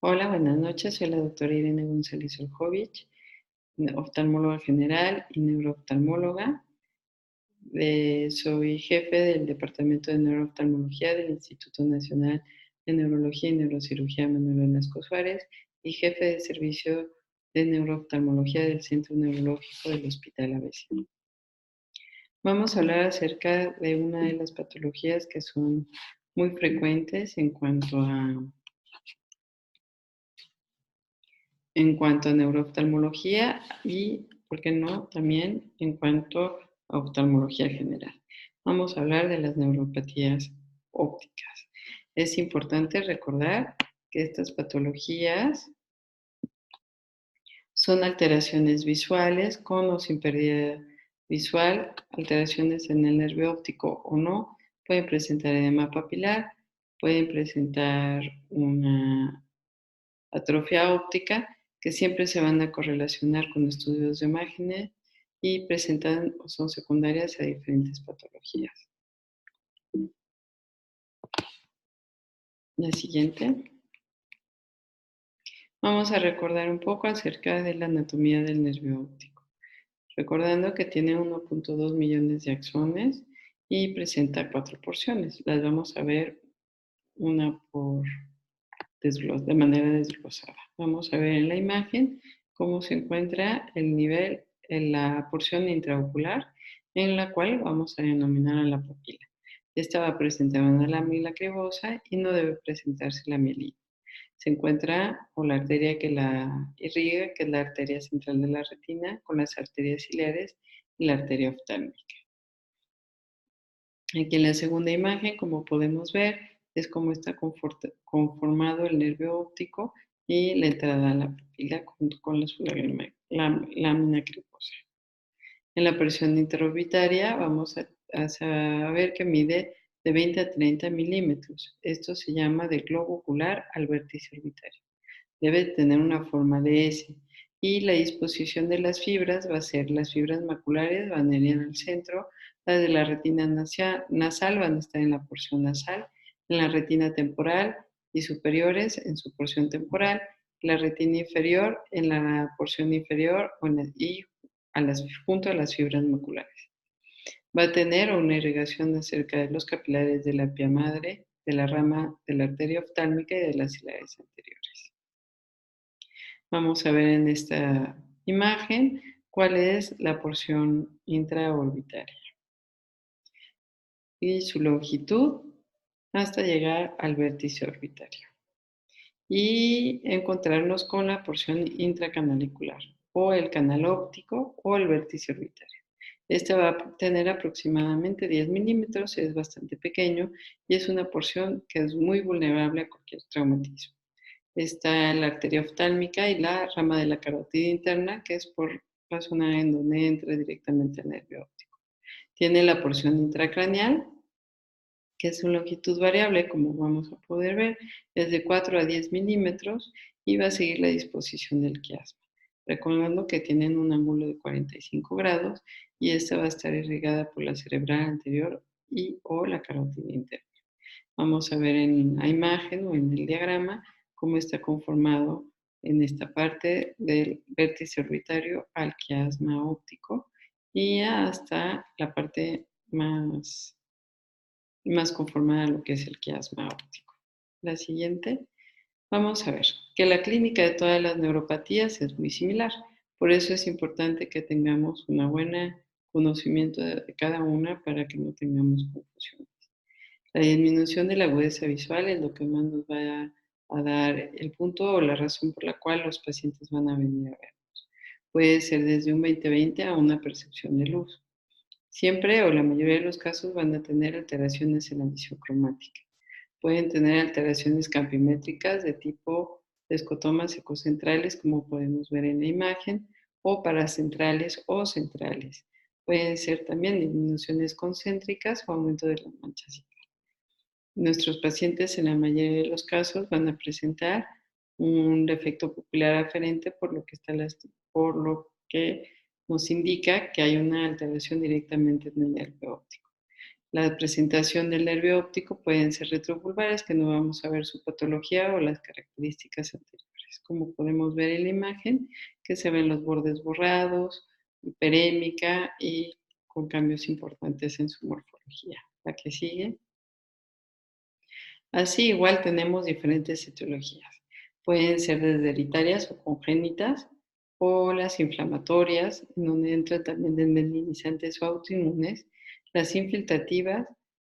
Hola, buenas noches. Soy la doctora Irene González Oljovich, oftalmóloga general y neurooftalmóloga. Soy jefe del Departamento de Neurooftalmología del Instituto Nacional de Neurología y Neurocirugía Manuel Velasco Suárez y jefe de servicio de neurooftalmología del Centro Neurológico del Hospital ABC. Vamos a hablar acerca de una de las patologías que son muy frecuentes en cuanto a neurooftalmología y, ¿por qué no?, también en cuanto a oftalmología general. Vamos a hablar de las neuropatías ópticas. Es importante recordar que estas patologías son alteraciones visuales con o sin pérdida visual, alteraciones en el nervio óptico o no, pueden presentar edema papilar, pueden presentar una atrofia óptica, que siempre se van a correlacionar con estudios de imágenes y presentan o son secundarias a diferentes patologías. La siguiente. Vamos a recordar un poco acerca de la anatomía del nervio óptico. Recordando que tiene 1.2 millones de axones y presenta 4 porciones. Las vamos a ver una de manera desglosada. Vamos a ver en la imagen cómo se encuentra el nivel en la porción intraocular, en la cual vamos a denominar a la pupila. Esta va a presentar una lámina cribosa y no debe presentarse la mielina. Se encuentra con la arteria que la irriga, que es la arteria central de la retina, con las arterias ciliares y la arteria oftálmica. Aquí en la segunda imagen, como podemos ver, es cómo está conformado el nervio óptico y la entrada a la pupila junto con la lámina cribosa. En la presión interorbitaria vamos a saber que mide de 20 a 30 milímetros. Esto se llama de globo ocular al vértice orbitario. Debe tener una forma de S. Y la disposición de las fibras va a ser: las fibras maculares van a ir en el centro, las de la retina nasal van a estar en la porción nasal, en la retina temporal y superiores en su porción temporal, la retina inferior en la porción inferior y junto a las fibras maculares. Va a tener una irrigación acerca de los capilares de la pía madre, de la rama de la arteria oftálmica y de las ciliares anteriores. Vamos a ver en esta imagen cuál es la porción intraorbitaria y su longitud hasta llegar al vértice orbitario. Y encontrarnos con la porción intracanalicular o el canal óptico o el vértice orbitario. Este va a tener aproximadamente 10 milímetros, es bastante pequeño y es una porción que es muy vulnerable a cualquier traumatismo. Está la arteria oftálmica y la rama de la carótida interna, que es por la zona en donde entra directamente el nervio óptico. Tiene la porción intracraneal, que es su longitud variable, como vamos a poder ver, es de 4 a 10 milímetros y va a seguir la disposición del quiasma. Recordando que tienen un ángulo de 45 grados y esta va a estar irrigada por la cerebral anterior y o la carótida interna. Vamos a ver en la imagen o en el diagrama cómo está conformado en esta parte del vértice orbitario al quiasma óptico y hasta la parte más conformada a lo que es el quiasma óptico. La siguiente. Vamos a ver que la clínica de todas las neuropatías es muy similar. Por eso es importante que tengamos un buen conocimiento de cada una para que no tengamos confusión. La disminución de la agudeza visual es lo que más nos va a dar el punto o la razón por la cual los pacientes van a venir a vernos. Puede ser desde un 20/20 a una percepción de luz. Siempre o la mayoría de los casos van a tener alteraciones en la visión cromática. Pueden tener alteraciones campimétricas de tipo escotomas ecocentrales, como podemos ver en la imagen, o paracentrales o centrales. Pueden ser también disminuciones concéntricas o aumento de las manchas. Nuestros pacientes en la mayoría de los casos van a presentar un defecto pupilar aferente, por lo que nos indica que hay una alteración directamente en el nervio óptico. La presentación del nervio óptico pueden ser retrovulvares, que no vamos a ver su patología o las características anteriores. Como podemos ver en la imagen, que se ven los bordes borrados, hiperémica y con cambios importantes en su morfología. La que sigue. Así igual tenemos diferentes etiologías. Pueden ser desde hereditarias o congénitas, o las inflamatorias, en donde entran también desmelinizantes o autoinmunes, las infiltrativas,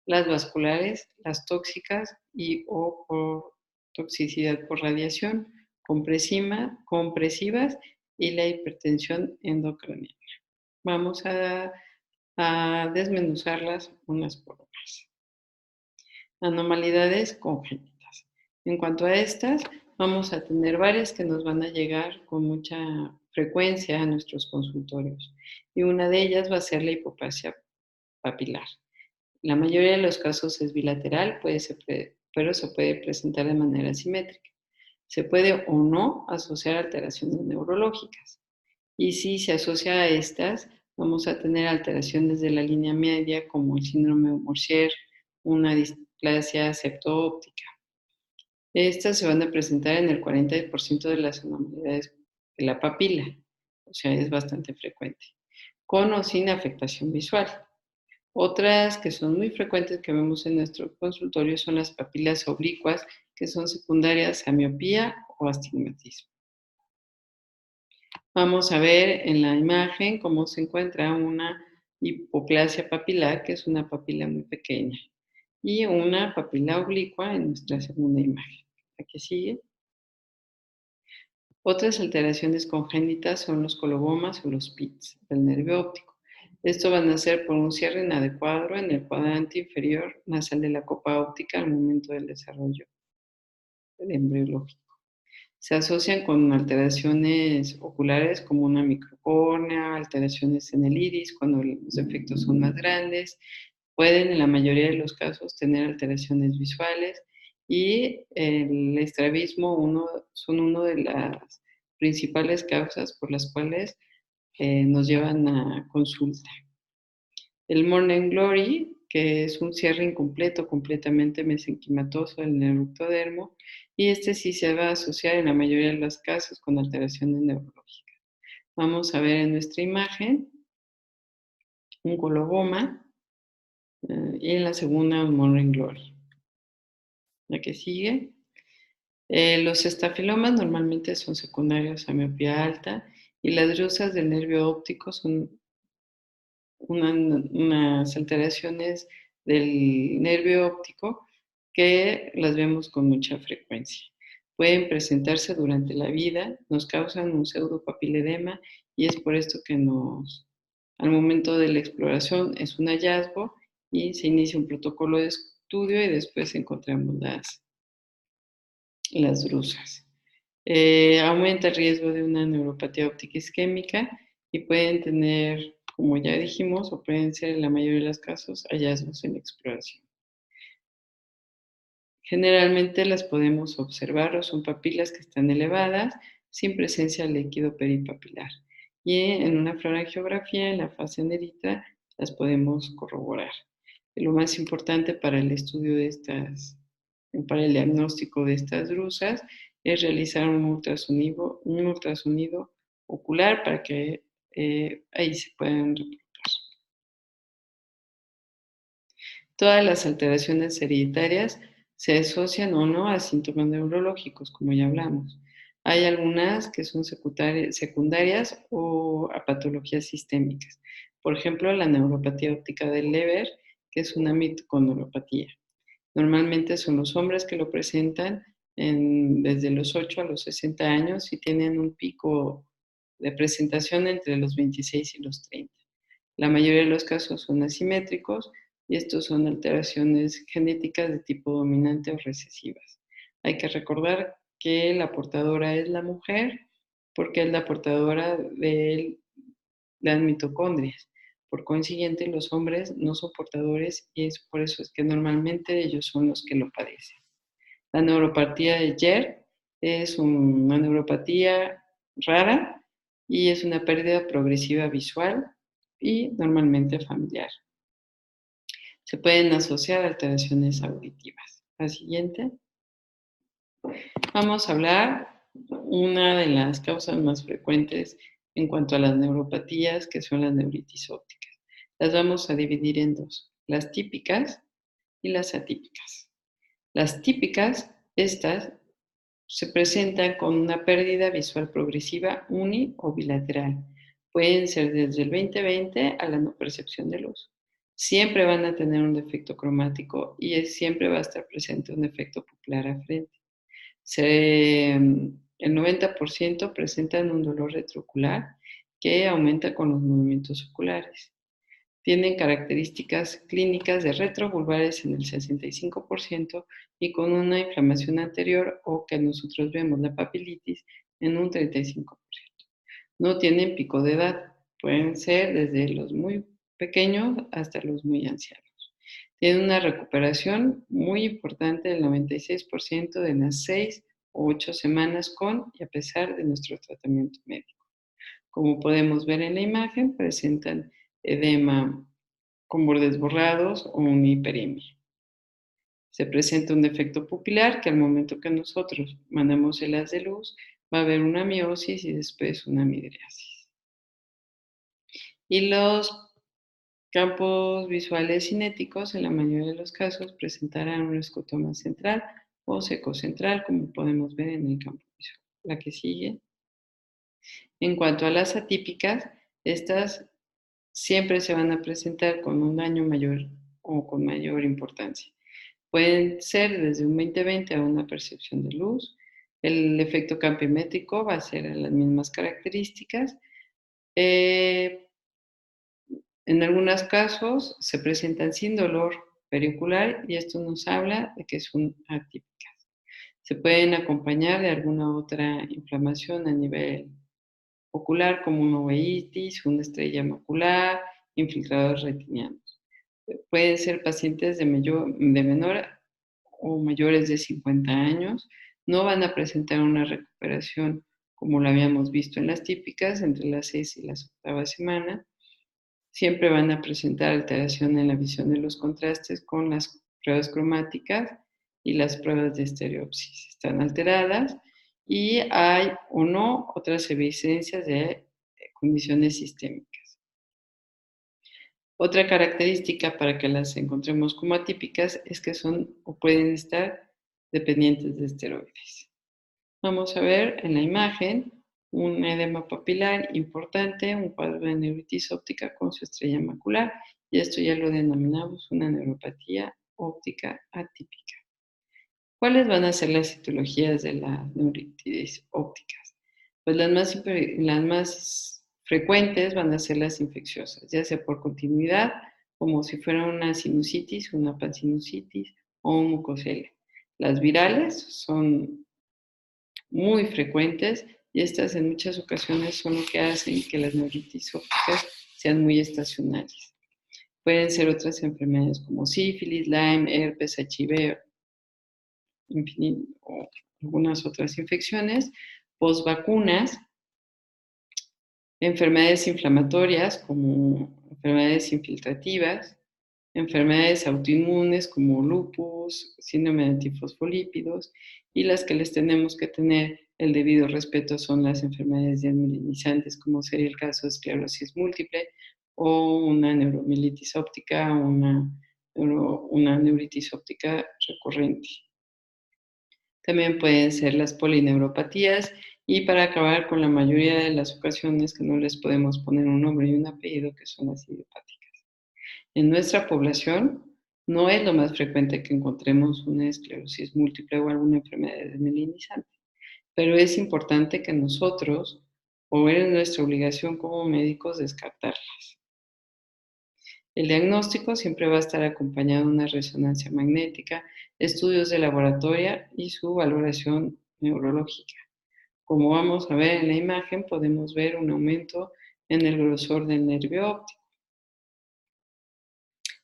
las vasculares, las tóxicas y o por toxicidad por radiación, compresivas y la hipertensión endocraniana. Vamos a desmenuzarlas unas por unas. Anomalidades congénitas. En cuanto a estas, vamos a tener varias que nos van a llegar con mucha frecuencia a nuestros consultorios. Y una de ellas va a ser la hipoplasia papilar. La mayoría de los casos es bilateral, pero se puede presentar de manera simétrica. Se puede o no asociar alteraciones neurológicas. Y si se asocia a estas, vamos a tener alteraciones de la línea media como el síndrome de Morsier, una displasia septoóptica. Estas se van a presentar en el 40% de las anormalidades de la papila, o sea, es bastante frecuente, con o sin afectación visual. Otras que son muy frecuentes que vemos en nuestro consultorio son las papilas oblicuas, que son secundarias a miopía o astigmatismo. Vamos a ver en la imagen cómo se encuentra una hipoplasia papilar, que es una papila muy pequeña, y una papila oblicua en nuestra segunda imagen. La que sigue. Otras alteraciones congénitas son los colobomas o los pits del nervio óptico. Esto van a ser por un cierre inadecuado en el cuadrante inferior nasal de la copa óptica al momento del desarrollo embriológico. Se asocian con alteraciones oculares como una microcórnea, alteraciones en el iris cuando los efectos son más grandes. Pueden en la mayoría de los casos tener alteraciones visuales y el estrabismo son una de las principales causas por las cuales nos llevan a consulta. El Morning Glory, que es un cierre incompleto, completamente mesenquimatoso del neuroectodermo, y este sí se va a asociar en la mayoría de los casos con alteraciones neurológicas. Vamos a ver en nuestra imagen un coloboma y en la segunda un Morning Glory. La que sigue. Los estafilomas normalmente son secundarios a miopía alta y las drusas del nervio óptico son unas alteraciones del nervio óptico que las vemos con mucha frecuencia. Pueden presentarse durante la vida, nos causan un pseudopapiledema y es por esto que al momento de la exploración es un hallazgo y se inicia un protocolo de estudio y después encontramos las drusas. Aumenta el riesgo de una neuropatía óptica isquémica y pueden tener, como ya dijimos, o pueden ser en la mayoría de los casos hallazgos en exploración. Generalmente las podemos observar o son papilas que están elevadas sin presencia de líquido peripapilar. Y en una fluorangiografía, en la fase negrita, las podemos corroborar. Lo más importante para el estudio de para el diagnóstico de estas drusas es realizar un ultrasonido ocular para que ahí se puedan replicar. Todas las alteraciones hereditarias se asocian o no a síntomas neurológicos, como ya hablamos. Hay algunas que son secundarias o a patologías sistémicas. Por ejemplo, la neuropatía óptica del Leber, que es una mitocondriopatía. Normalmente son los hombres que lo presentan desde los 8 a los 60 años y tienen un pico de presentación entre los 26 y los 30. La mayoría de los casos son asimétricos y estos son alteraciones genéticas de tipo dominante o recesivas. Hay que recordar que la portadora es la mujer porque es la portadora de las mitocondrias. Por consiguiente, los hombres no son portadores y por eso es que normalmente ellos son los que lo padecen. La neuropatía de Jerr es una neuropatía rara y es una pérdida progresiva visual y normalmente familiar. Se pueden asociar alteraciones auditivas. La siguiente. Vamos a hablar una de las causas más frecuentes en cuanto a las neuropatías, que son las neuritis ópticas. Las vamos a dividir en dos, las típicas y las atípicas. Las típicas, estas se presentan con una pérdida visual progresiva uni o bilateral. Pueden ser desde el 20/20 a la no percepción de luz. Siempre van a tener un defecto cromático y siempre va a estar presente un defecto pupilar a frente. El 90% presentan un dolor retroocular que aumenta con los movimientos oculares. Tienen características clínicas de retrovulvares en el 65% y con una inflamación anterior o que nosotros vemos la papilitis en un 35%. No tienen pico de edad, pueden ser desde los muy pequeños hasta los muy ancianos. Tienen una recuperación muy importante del 96% de las 6 o 8 semanas con y a pesar de nuestro tratamiento médico. Como podemos ver en la imagen, presentan edema con bordes borrados o una hiperemia. Se presenta un defecto pupilar que al momento que nosotros mandamos el haz de luz va a haber una miosis y después una midriasis. Y los campos visuales cinéticos en la mayoría de los casos presentarán un escotoma central o secocentral, como podemos ver en el campo visual. La que sigue. En cuanto a las atípicas, estas siempre se van a presentar con un daño mayor o con mayor importancia. Pueden ser desde un 20/20 a una percepción de luz. El efecto campimétrico va a ser las mismas características. En algunos casos se presentan sin dolor periocular y esto nos habla de que son atípicas. Se pueden acompañar de alguna otra inflamación a nivel ocular como una uveitis, una estrella macular, infiltrados retinianos. Pueden ser pacientes de menor o mayores de 50 años. No van a presentar una recuperación como la habíamos visto en las típicas entre las 6 y las 8 semanas. Siempre van a presentar alteración en la visión de los contrastes con las pruebas cromáticas y las pruebas de estereopsis. Están alteradas y hay o no otras evidencias de condiciones sistémicas. Otra característica para que las encontremos como atípicas es que son o pueden estar dependientes de esteroides. Vamos a ver en la imagen un edema papilar importante, un cuadro de neuritis óptica con su estrella macular, y esto ya lo denominamos una neuropatía óptica atípica. ¿Cuáles van a ser las etiologías de las neuritis ópticas? Pues las más frecuentes van a ser las infecciosas, ya sea por continuidad, como si fuera una sinusitis, una pansinusitis o un mucosela. Las virales son muy frecuentes y estas en muchas ocasiones son lo que hacen que las neuritis ópticas sean muy estacionales. Pueden ser otras enfermedades como sífilis, Lyme, herpes, HIV, o algunas otras infecciones, postvacunas, enfermedades inflamatorias como enfermedades infiltrativas, enfermedades autoinmunes como lupus, síndrome de antifosfolípidos, y las que les tenemos que tener el debido respeto son las enfermedades desmielinizantes, como sería el caso de esclerosis múltiple o una neuromielitis óptica o una neuritis óptica recurrente. También pueden ser las polineuropatías y para acabar con la mayoría de las ocasiones que no les podemos poner un nombre y un apellido, que son las idiopáticas. En nuestra población no es lo más frecuente que encontremos una esclerosis múltiple o alguna enfermedad desmielinizante, pero es importante que nosotros, o es nuestra obligación como médicos, descartarlas. El diagnóstico siempre va a estar acompañado de una resonancia magnética, estudios de laboratorio y su valoración neurológica. Como vamos a ver en la imagen, podemos ver un aumento en el grosor del nervio óptico.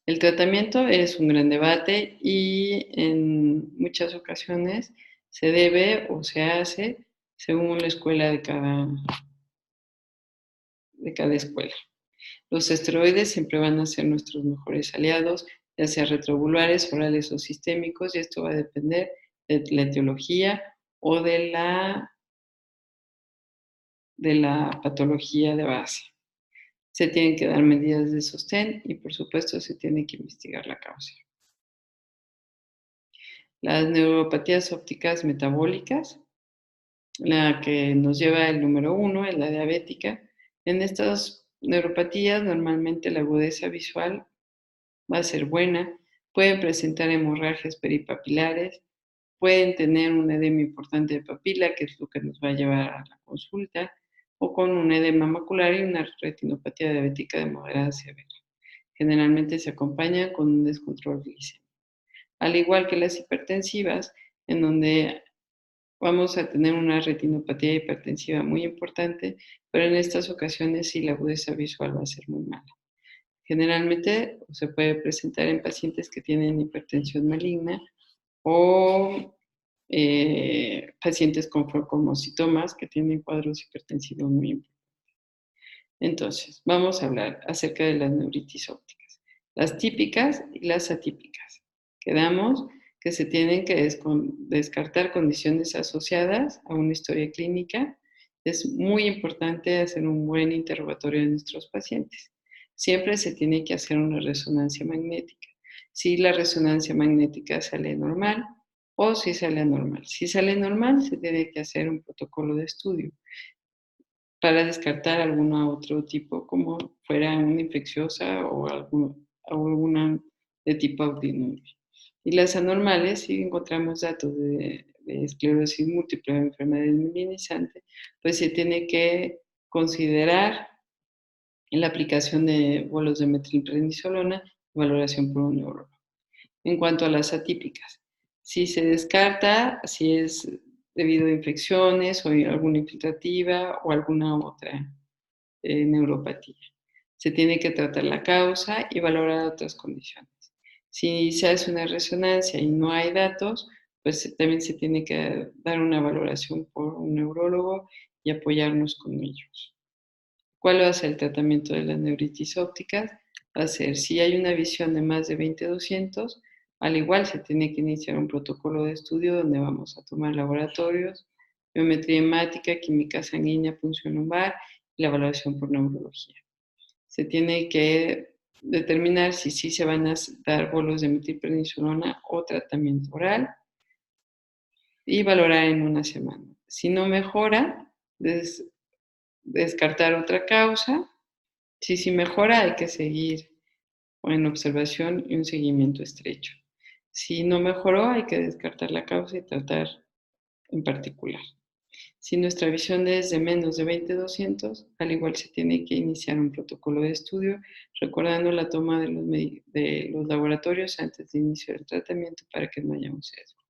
El tratamiento es un gran debate y en muchas ocasiones se debe o se hace según la escuela de cada escuela. Los esteroides siempre van a ser nuestros mejores aliados ya sea retrovulvares, orales o sistémicos, y esto va a depender de la etiología o de la patología de base. Se tienen que dar medidas de sostén y, por supuesto, se tiene que investigar la causa. Las neuropatías ópticas metabólicas, la que nos lleva el número 1 es la diabética. En estas neuropatías, normalmente la agudeza visual va a ser buena, pueden presentar hemorragias peripapilares, pueden tener un edema importante de papila, que es lo que nos va a llevar a la consulta, o con un edema macular y una retinopatía diabética de moderada a severa. Generalmente se acompaña con un descontrol glicémico. Al igual que las hipertensivas, en donde vamos a tener una retinopatía hipertensiva muy importante, pero en estas ocasiones sí la agudeza visual va a ser muy mala. Generalmente se puede presentar en pacientes que tienen hipertensión maligna o pacientes con focomocitomas que tienen cuadros hipertensivos muy importantes. Entonces, vamos a hablar acerca de las neuritis ópticas, las típicas y las atípicas. Quedamos que se tienen que descartar condiciones asociadas a una historia clínica. Es muy importante hacer un buen interrogatorio de nuestros pacientes. Siempre se tiene que hacer una resonancia magnética. Si la resonancia magnética sale normal o si sale anormal. Si sale normal, se tiene que hacer un protocolo de estudio para descartar algún otro tipo, como fuera una infecciosa o alguna de tipo autoinmune. Y las anormales, si encontramos datos de esclerosis múltiple o enfermedad mielinizante, pues se tiene que considerar en la aplicación de bolos de metilprednisolona y valoración por un neurólogo. En cuanto a las atípicas, si se descarta si es debido a infecciones o alguna infiltrativa o alguna otra neuropatía. Se tiene que tratar la causa y valorar otras condiciones. Si se hace una resonancia y no hay datos, pues también se tiene que dar una valoración por un neurólogo y apoyarnos con ellos. ¿Cuál va a ser el tratamiento de las neuritis ópticas? Va a ser, si hay una visión de más de 20/200, al igual se tiene que iniciar un protocolo de estudio donde vamos a tomar laboratorios, biometría hemática, química sanguínea, punción lumbar y la evaluación por neurología. Se tiene que determinar si sí se van a dar bolos de metilprednisolona o tratamiento oral y valorar en una semana. Si no mejora, descartar otra causa. Si mejora, hay que seguir en observación y un seguimiento estrecho. Si no mejoró, hay que descartar la causa y tratar en particular. Si nuestra visión es de menos de 20/200, al igual se tiene que iniciar un protocolo de estudio, recordando la toma de los laboratorios antes de iniciar el tratamiento para que no haya un sesgo.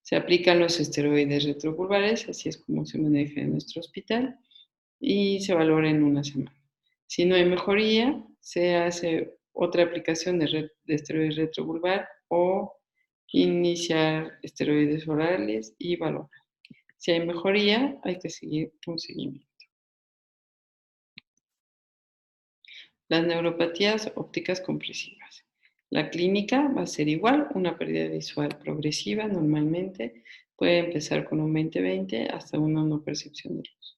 Se aplican los esteroides retrovulvares, así es como se maneja en nuestro hospital, y se valora en una semana. Si no hay mejoría, se hace otra aplicación de esteroides retrovulvar o iniciar esteroides orales y valorar. Si hay mejoría, hay que seguir un seguimiento. Las neuropatías ópticas compresivas. La clínica va a ser igual, una pérdida visual progresiva normalmente. Puede empezar con un 20/20 hasta una no percepción de luz.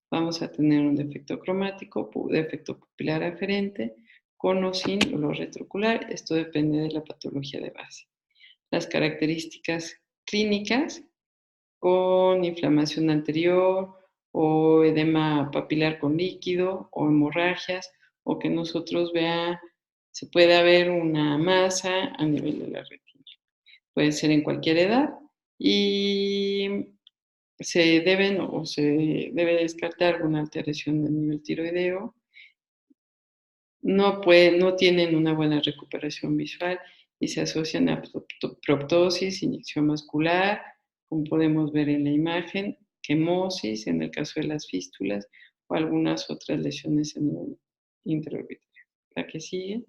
Vamos a tener un defecto cromático, defecto pupilar aferente, con o sin dolor retroocular. Esto depende de la patología de base. Las características clínicas, con inflamación anterior o edema papilar con líquido o hemorragias, o que nosotros se pueda ver una masa a nivel de la retina. Puede ser en cualquier edad y se debe descartar alguna alteración del nivel tiroideo. No tienen una buena recuperación visual y se asocian a proptosis, inyección vascular, como podemos ver en la imagen, quemosis en el caso de las fístulas o algunas otras lesiones en el intraorbitario. La que sigue.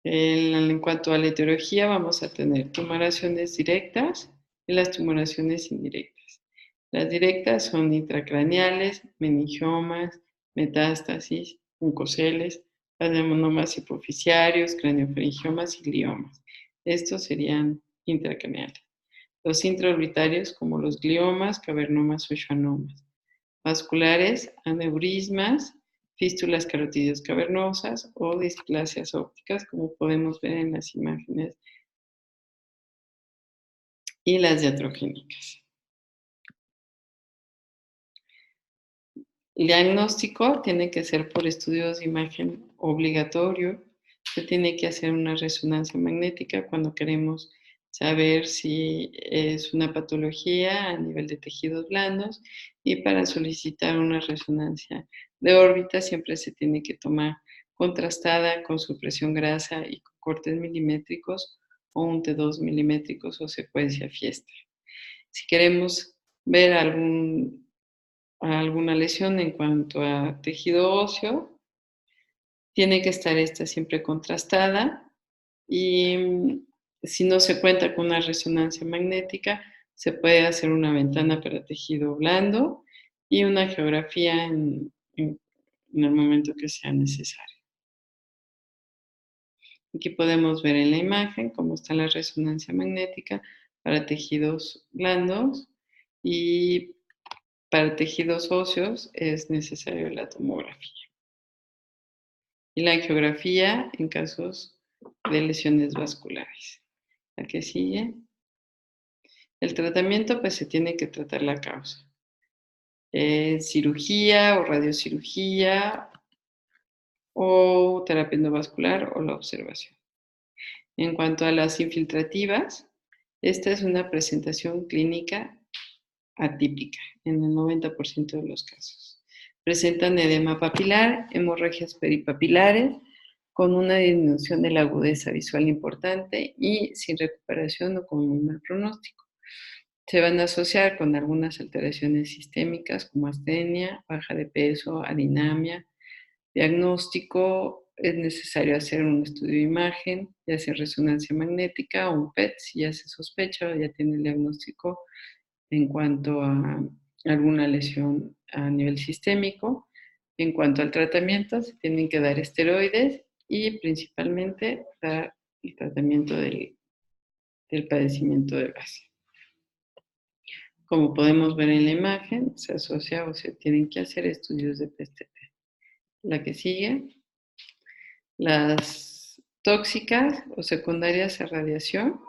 En cuanto a la etiología, vamos a tener tumoraciones directas y las tumoraciones indirectas. Las directas son intracraneales, meningiomas, metástasis, oncoceles. adenomas hipoficiarios, craniofaringiomas y gliomas. Estos serían intracraneales. Los intraorbitarios, como los gliomas, cavernomas o schwannomas. Vasculares, aneurismas, fístulas carotidios cavernosas o displasias ópticas, como podemos ver en las imágenes, y las iatrogénicas. El diagnóstico tiene que ser por estudios de imagen obligatorio. Se tiene que hacer una resonancia magnética cuando queremos saber si es una patología a nivel de tejidos blandos, y para solicitar una resonancia de órbita siempre se tiene que tomar contrastada con supresión grasa y con cortes milimétricos o un T2 milimétricos o secuencia fiesta. Si queremos ver alguna lesión en cuanto a tejido óseo, tiene que estar esta siempre contrastada, y si no se cuenta con una resonancia magnética, se puede hacer una ventana para tejido blando y una geografía en el momento que sea necesario. Aquí podemos ver en la imagen cómo está la resonancia magnética para tejidos blandos, y para tejidos óseos es necesario la tomografía y la angiografía en casos de lesiones vasculares. La que sigue. El tratamiento, pues se tiene que tratar la causa. Cirugía o radiocirugía o terapia endovascular o la observación. En cuanto a las infiltrativas, esta es una presentación clínica atípica en el 90% de los casos. Presentan edema papilar, hemorragias peripapilares, con una disminución de la agudeza visual importante y sin recuperación o con un mal pronóstico. Se van a asociar con algunas alteraciones sistémicas como astenia, baja de peso, adinamia. Diagnóstico: es necesario hacer un estudio de imagen, ya sea resonancia magnética o un PET, si ya se sospecha o ya tiene el diagnóstico en cuanto a alguna lesión a nivel sistémico. En cuanto al tratamiento, se tienen que dar esteroides y principalmente dar el tratamiento del padecimiento de base. Como podemos ver en la imagen, se asocia o se tienen que hacer estudios de PSTT. La que sigue. Las tóxicas o secundarias a radiación.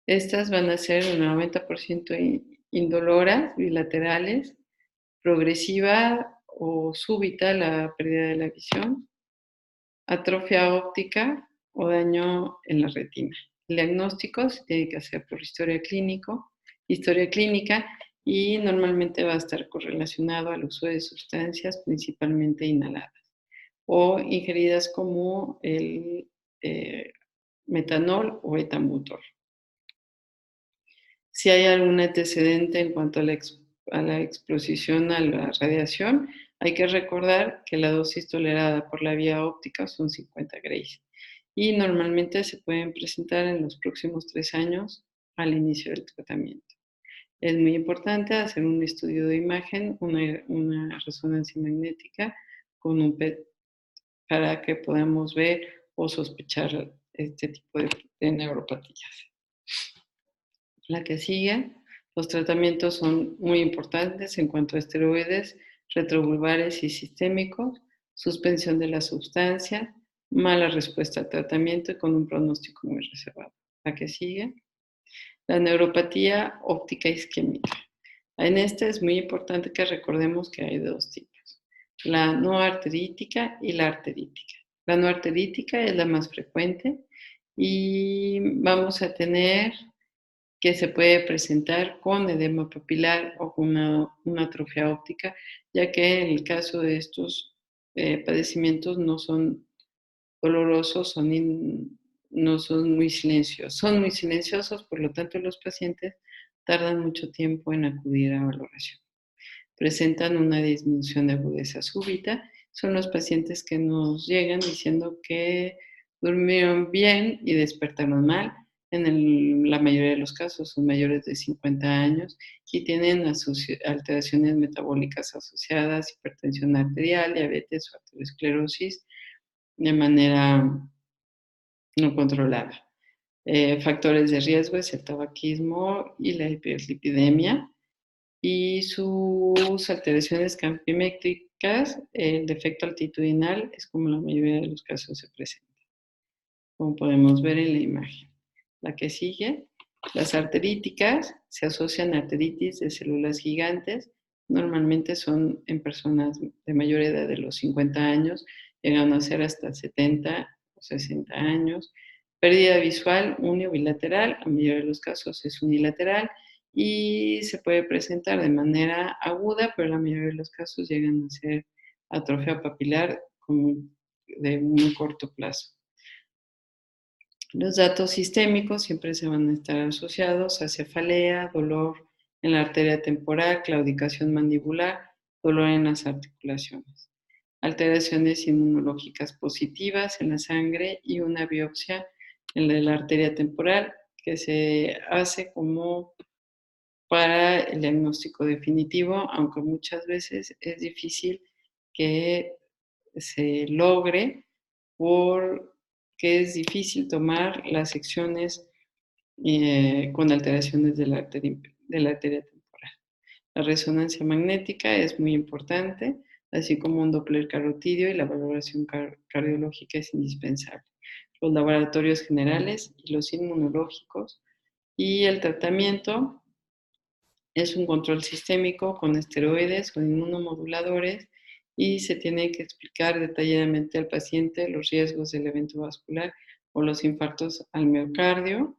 Estas van a ser un 90% indoloras, bilaterales, progresiva o súbita la pérdida de la visión, atrofia óptica o daño en la retina. El diagnóstico se tiene que hacer por historia clínica, y normalmente va a estar correlacionado al uso de sustancias principalmente inhaladas o ingeridas como el metanol o etambutor. Si hay algún antecedente en cuanto a la exposición a la radiación, hay que recordar que la dosis tolerada por la vía óptica son 50 grays y normalmente se pueden presentar en los próximos 3 años al inicio del tratamiento. Es muy importante hacer un estudio de imagen, una resonancia magnética con un PET, para que podamos ver o sospechar este tipo de neuropatías. La que sigue. Los tratamientos son muy importantes en cuanto a esteroides retrovulvares y sistémicos, suspensión de la sustancia, mala respuesta al tratamiento y con un pronóstico muy reservado. La que sigue. La neuropatía óptica isquémica. En esta es muy importante que recordemos que hay dos tipos: la no arterítica y la arterítica. La no arterítica es la más frecuente y vamos a tener que se puede presentar con edema papilar o con una atrofia óptica, ya que en el caso de estos padecimientos no son dolorosos, no son muy silenciosos. Son muy silenciosos, por lo tanto los pacientes tardan mucho tiempo en acudir a valoración. Presentan una disminución de agudeza súbita. Son los pacientes que nos llegan diciendo que durmieron bien y despertaron mal. En la mayoría de los casos son mayores de 50 años y tienen alteraciones metabólicas asociadas, hipertensión arterial, diabetes o arteriosclerosis, de manera no controlada. Factores de riesgo es el tabaquismo y la hiperlipidemia. Y sus alteraciones campimétricas, el defecto altitudinal es como la mayoría de los casos se presenta, como podemos ver en la imagen. La que sigue, las arteríticas se asocian a arteritis de células gigantes, normalmente son en personas de mayor edad de los 50 años, llegando a ser hasta 70 o 60 años. Pérdida visual uni o bilateral, la mayoría de los casos es unilateral y se puede presentar de manera aguda, pero la mayoría de los casos llegan a ser atrofia papilar de muy corto plazo. Los datos sistémicos siempre se van a estar asociados a cefalea, dolor en la arteria temporal, claudicación mandibular, dolor en las articulaciones, alteraciones inmunológicas positivas en la sangre y una biopsia en la arteria temporal que se hace como para el diagnóstico definitivo, aunque muchas veces es difícil que se logre porque es difícil tomar las secciones con alteraciones de la arteria temporal. La resonancia magnética es muy importante, así como un Doppler carotidio y la valoración cardiológica es indispensable. Los laboratorios generales y los inmunológicos y el tratamiento es un control sistémico con esteroides o inmunomoduladores y se tiene que explicar detalladamente al paciente los riesgos del evento vascular o los infartos al miocardio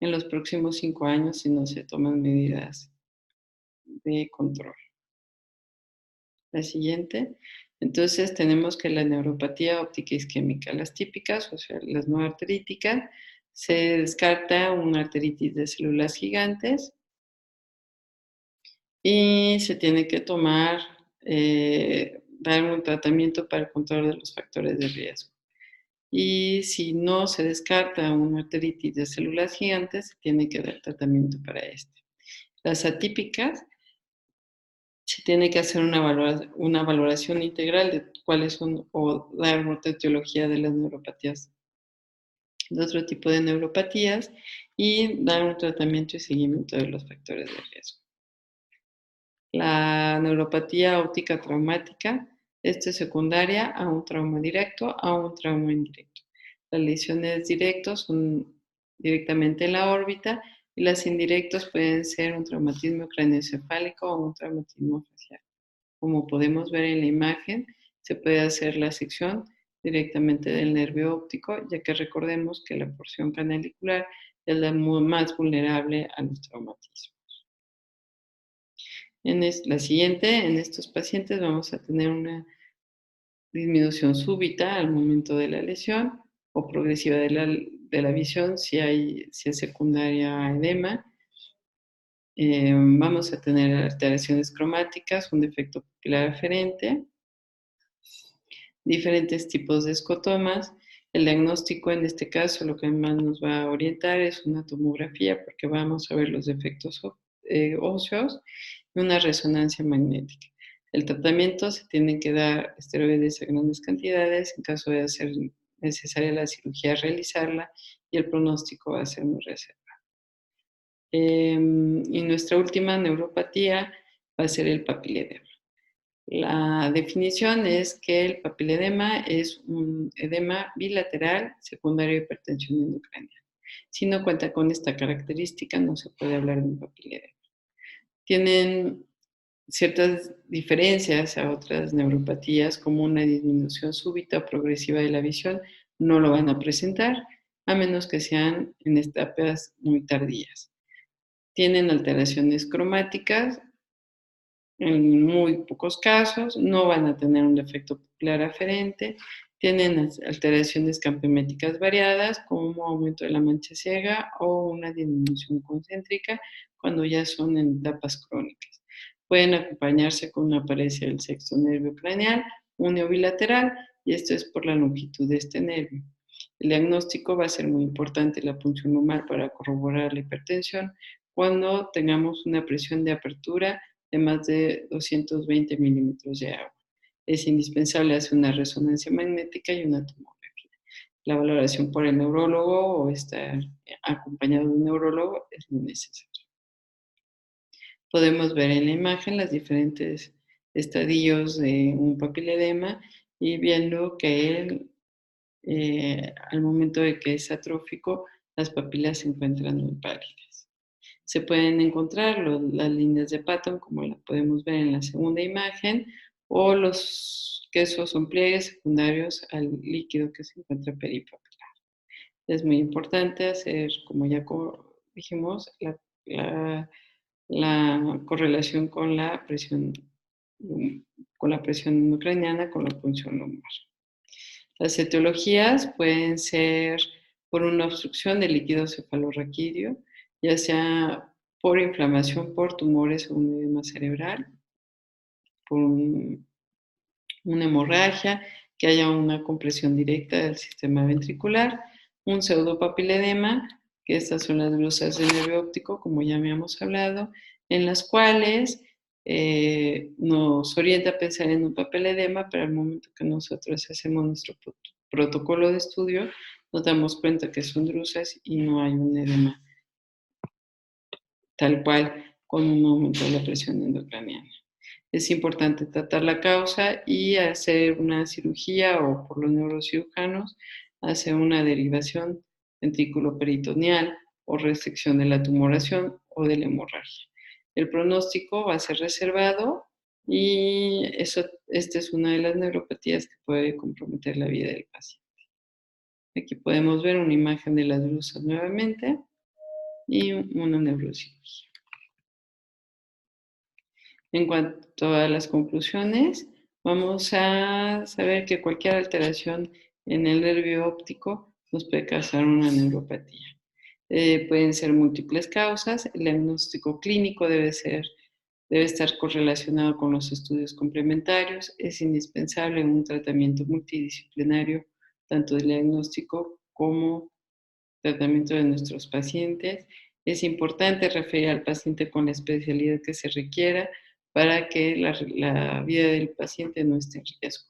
en los próximos 5 años si no se toman medidas de control. La siguiente. Entonces tenemos que la neuropatía óptica isquémica, las típicas, o sea, las no arteríticas, se descarta una arteritis de células gigantes, y se tiene que dar un tratamiento para el control de los factores de riesgo. Y si no se descarta una arteritis de células gigantes, se tiene que dar tratamiento para este. Las atípicas, se tiene que hacer una valoración integral de cuáles son, o dar una etiología de las neuropatías, de otro tipo de neuropatías, y dar un tratamiento y seguimiento de los factores de riesgo. La neuropatía óptica traumática, esta es secundaria a un trauma directo, a un trauma indirecto. Las lesiones directas son directamente en la órbita y las indirectas pueden ser un traumatismo craneoencefálico o un traumatismo facial. Como podemos ver en la imagen, se puede hacer la sección directamente del nervio óptico, ya que recordemos que la porción canalicular es la más vulnerable a los traumatismos. La siguiente, en estos pacientes vamos a tener una disminución súbita al momento de la lesión o progresiva de la visión si es secundaria a edema. Vamos a tener alteraciones cromáticas, un defecto pupilar aferente, diferentes tipos de escotomas. El diagnóstico en este caso lo que más nos va a orientar es una tomografía porque vamos a ver los defectos óseos y una resonancia magnética. El tratamiento se tiene que dar esteroides a grandes cantidades, en caso de ser necesaria la cirugía, realizarla y el pronóstico va a ser muy reservado. Y nuestra última neuropatía va a ser el papiledema. La definición es que el papiledema es un edema bilateral secundario a hipertensión endocrinal. Si no cuenta con esta característica, no se puede hablar de un papiledema. Tienen ciertas diferencias a otras neuropatías, como una disminución súbita o progresiva de la visión, no lo van a presentar, a menos que sean en etapas muy tardías. Tienen alteraciones cromáticas, en muy pocos casos, no van a tener un defecto pupilar aferente, tienen alteraciones campimétricas variadas, como aumento de la mancha ciega o una disminución concéntrica cuando ya son en etapas crónicas. Pueden acompañarse con una paresia del sexto nervio craneal, unio bilateral, y esto es por la longitud de este nervio. El diagnóstico va a ser muy importante, la punción lumbar para corroborar la hipertensión cuando tengamos una presión de apertura de más de 220 milímetros de agua. es indispensable hacer una resonancia magnética y una tomografía. La valoración por el neurólogo o estar acompañado de un neurólogo es muy necesario. Podemos ver en la imagen los diferentes estadios de un papiledema y viendo que al momento de que es atrófico, las papilas se encuentran muy pálidas. Se pueden encontrar las líneas de Patton, como la podemos ver en la segunda imagen, o los quesos son pliegues secundarios al líquido que se encuentra peripapilar. Es muy importante hacer, como ya dijimos, la correlación con la presión intracraniana, con la punción lumbar. Las etiologías pueden ser por una obstrucción del líquido cefalorraquídeo, ya sea por inflamación por tumores o un edema cerebral, por una hemorragia, que haya una compresión directa del sistema ventricular, un pseudopapiledema, que estas son las blusas del nervio óptico, como ya habíamos hablado, en las cuales nos orienta a pensar en un papiledema, pero al momento que nosotros hacemos nuestro protocolo de estudio, nos damos cuenta que son drusas y no hay un edema tal cual con un aumento de la presión endocraniana. Es importante tratar la causa y hacer una cirugía o por los neurocirujanos hacer una derivación ventrículo-peritoneal o restricción de la tumoración o de la hemorragia. El pronóstico va a ser reservado y esta es una de las neuropatías que puede comprometer la vida del paciente. Aquí podemos ver una imagen de las blusas nuevamente y una neurocirugía. En cuanto a las conclusiones, vamos a saber que cualquier alteración en el nervio óptico nos puede causar una neuropatía. Pueden ser múltiples causas. El diagnóstico clínico debe estar correlacionado con los estudios complementarios. Es indispensable un tratamiento multidisciplinario, tanto del diagnóstico como tratamiento de nuestros pacientes. Es importante referir al paciente con la especialidad que se requiera para que la vida del paciente no esté en riesgo.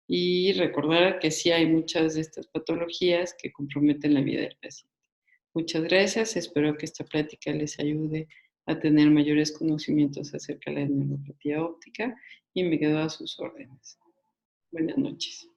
Y recordar que sí hay muchas de estas patologías que comprometen la vida del paciente. Muchas gracias, espero que esta plática les ayude a tener mayores conocimientos acerca de la neuropatía óptica y me quedo a sus órdenes. Buenas noches.